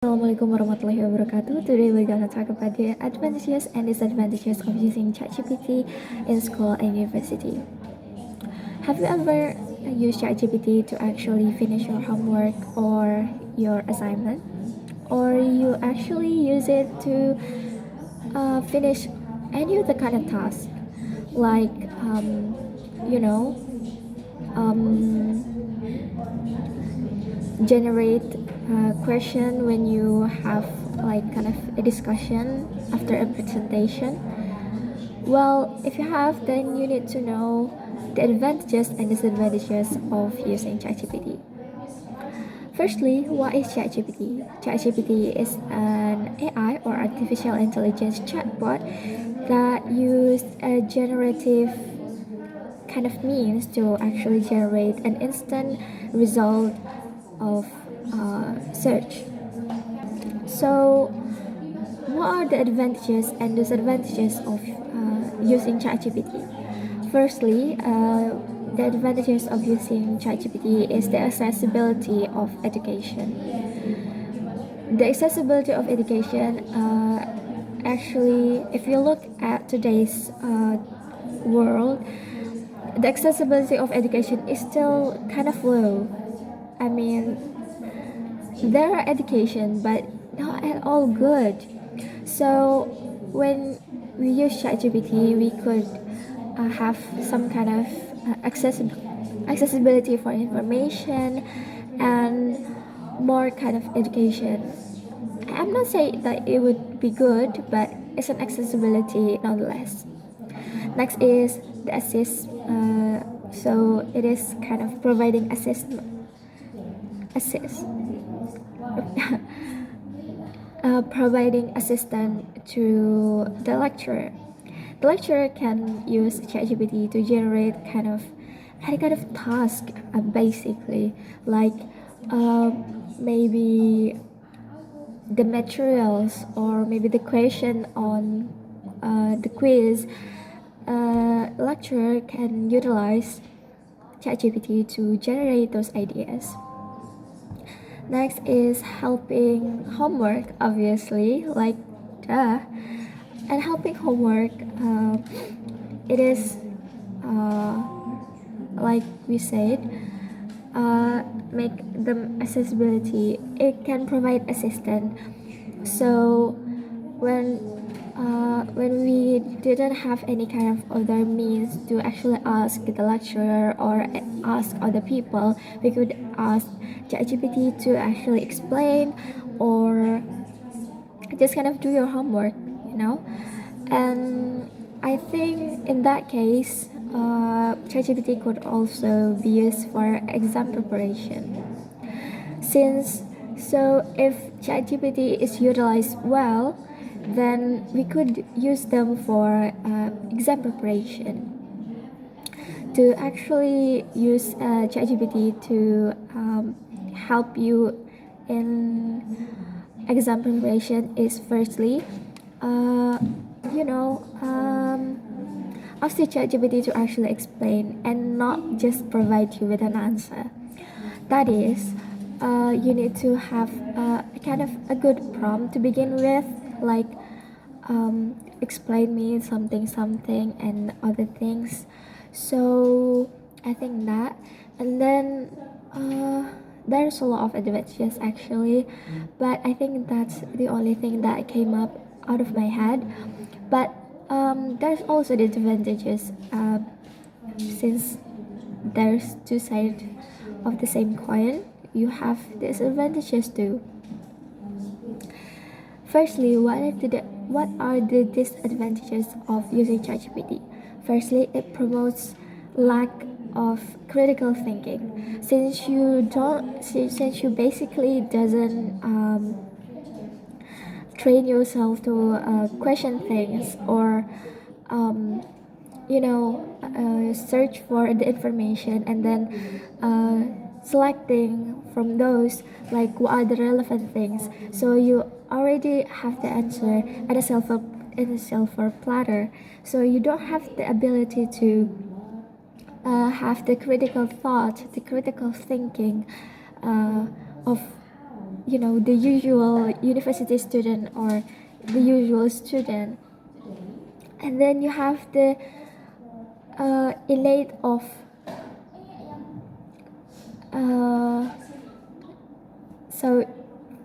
Assalamualaikum warahmatullahi wabarakatuh. Today we're gonna talk about the advantages and disadvantages of using ChatGPT in school and university. Have you ever used ChatGPT to actually finish your homework or your assignment? Or you actually use it to finish any of the kind of task, like you know, um, generate a question when you have like kind of a discussion after a presentation. Well, if you have, then you need to know the advantages and disadvantages of using ChatGPT. Firstly, what is ChatGPT? ChatGPT is an AI or artificial intelligence chatbot that use a generative kind of means to actually generate an instant result of search. So, what are the advantages and disadvantages of using ChatGPT? Firstly, the advantages of using ChatGPT is the accessibility of education. The accessibility of education, actually, if you look at today's world, the accessibility of education is still kind of low. I mean, there are education, but not at all good. So when we use ChatGPT, we could have some kind of accessibility for information and more kind of education. I'm not saying that it would be good, but it's an accessibility nonetheless. Next is the assist. So it is kind of providing assist providing assistance to the lecturer. The lecturer can use ChatGPT to generate kind of any kind of task, basically, like maybe the materials or maybe the question on the quiz. Lecturer can utilize ChatGPT to generate those ideas. Next is helping homework, obviously, like duh. And helping homework, it is uh, like we said, make them accessibility. It can provide assistance. So when we didn't have any kind of other means to actually ask the lecturer or ask other people, we could ask ChatGPT to actually explain or just kind of do your homework, you know. And I think in that case, ChatGPT could also be used for exam preparation. Since so if ChatGPT is utilized well, then we could use them for exam preparation. To actually use ChatGPT to help you in exam preparation is firstly, uh, you know, ask the ChatGPT to actually explain and not just provide you with an answer. That is, you need to have kind of a good prompt to begin with, like explain me something something and other things. So I think that, and then there's a lot of advantages actually, but I think that's the only thing that came up out of my head. But there's also the advantages, since there's two sides of the same coin. You have disadvantages too. Firstly, what are the disadvantages of using ChatGPT? Firstly, it promotes lack of critical thinking. Since you basically doesn't train yourself to question things or um, search for the information and then selecting from those like what are the relevant things, so you already have the answer at a silver platter, so you don't have the ability to have the critical thought, the critical thinking of the usual university student or the usual student. And then you have the elite of so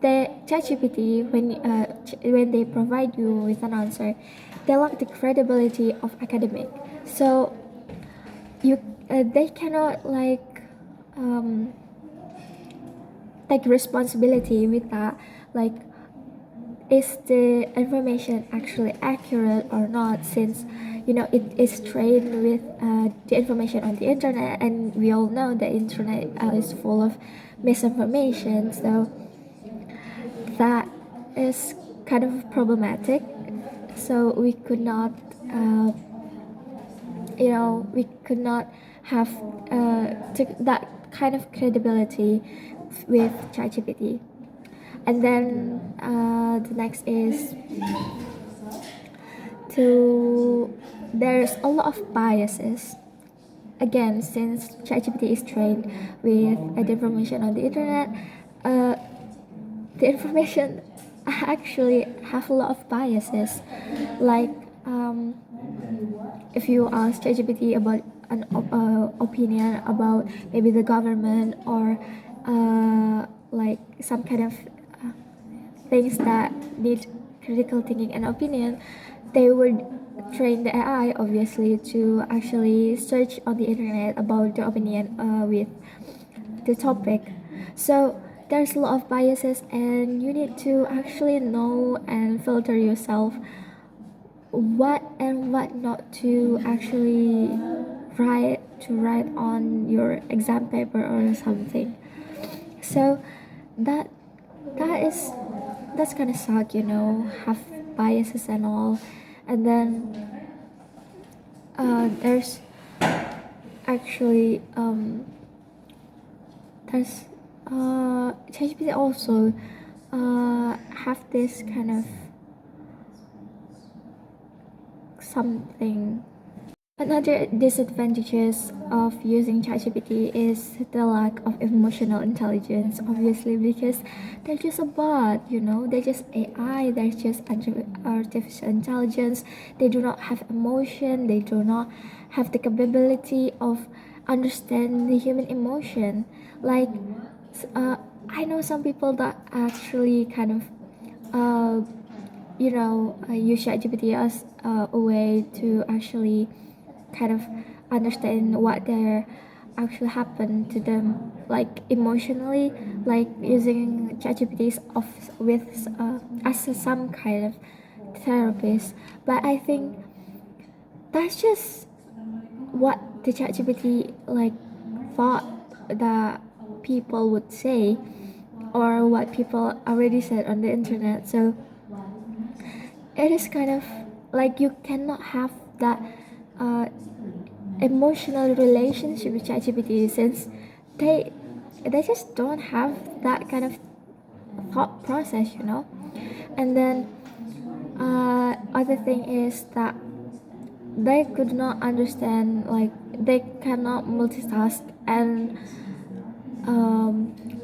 the ChatGPT, when they provide you with an answer, they lack the credibility of academic. So you they cannot um, take responsibility with that. Like, is the information actually accurate or not? Since it is trained with the information on the internet, and we all know the internet is full of misinformation. So that is kind of problematic. So uh, we could not have that kind of credibility with ChatGPT. And then the next is to there's a lot of biases. Again, since ChatGPT is trained with the information on the internet, uh, the information actually have a lot of biases. Like, if you ask ChatGPT about an opinion about maybe the government or like some kind of things that need critical thinking and opinion, they would train the AI obviously to actually search on the internet about the opinion with the topic. So there's a lot of biases, and you need to actually know and filter yourself what and what not to actually write on your exam paper or something. So that that is that's kind of suck, have biases and all. And then there's actually there's ChatGPT also have this kind of something. Another disadvantages of using ChatGPT is the lack of emotional intelligence, obviously, because they're just a bot, they're just AI, they're just artificial intelligence. They do not have emotion, they do not have the capability of understand the human emotion. Like, I know some people that actually kind of use ChatGPT as a way to actually kind of understand what there actually happened to them, like emotionally, like using ChatGPT of with as some kind of therapist. But I think that's just what the ChatGPT thought that people would say, or what people already said on the internet. So it is kind of like you cannot have that uh, emotional relationship with ChatGPT, since they they just don't have that kind of thought process. And then other thing is that they could not understand, like they cannot multitask and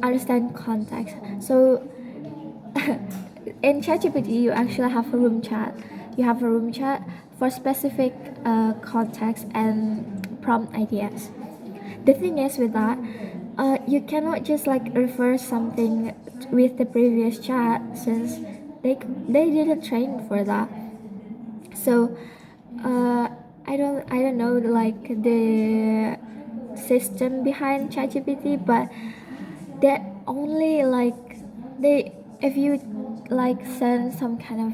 understand context. So in ChatGPT, you actually have a room chat. You have a room chat for specific context and prompt ideas. The thing is with that, you cannot just refer something with the previous chat, since they didn't train for that. So I don't know the system behind ChatGPT, but that only they if you send some kind of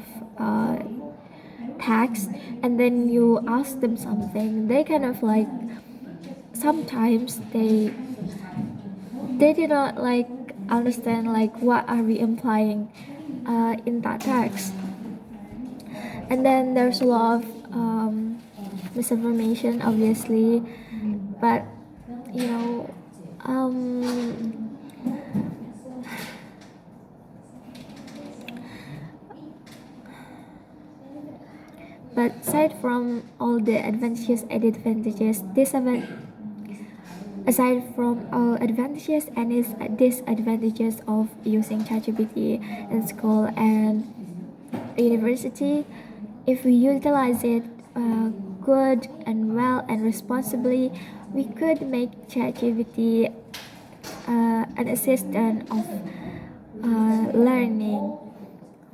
text, and then you ask them something, they kind of sometimes they did not understand what are we implying in that text. And then there's a lot of misinformation, obviously. But you know but aside from all the advantages and disadvantages, aside from all advantages and disadvantages of using ChatGPT in school and university, if we utilize it good and well and responsibly, we could make ChatGPT an assistant of learning,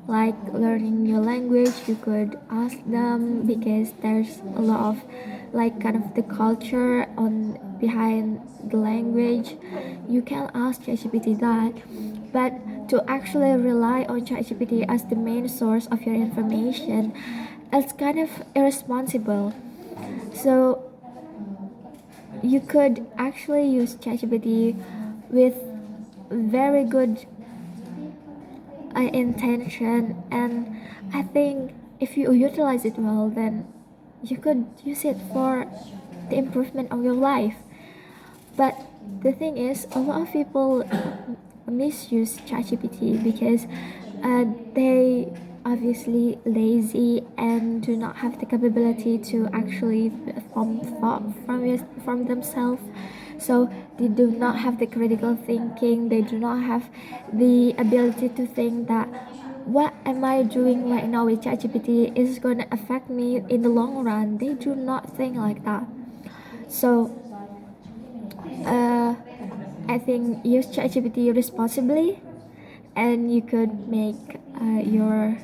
like learning new language. You could ask them because there's a lot of like kind of the culture on behind the language. You can ask ChatGPT that, but to actually rely on ChatGPT as the main source of your information, it's kind of irresponsible. So you could actually use ChatGPT with very good intention, and I think if you utilize it well, then you could use it for the improvement of your life. But the thing is, a lot of people misuse ChatGPT because they obviously lazy and do not have the capability to actually form thought from themselves. So they do not have the critical thinking. They do not have the ability to think that what am I doing right now with ChatGPT is going to affect me in the long run. They do not think like that. So uh, I think use ChatGPT responsibly, and you could make your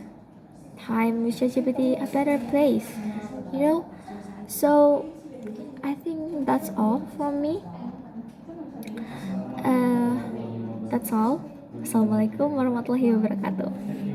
time with ChatGPT a better place. You know. So I think that's all from me. Uh, that's all. Assalamualaikum warahmatullahi wabarakatuh.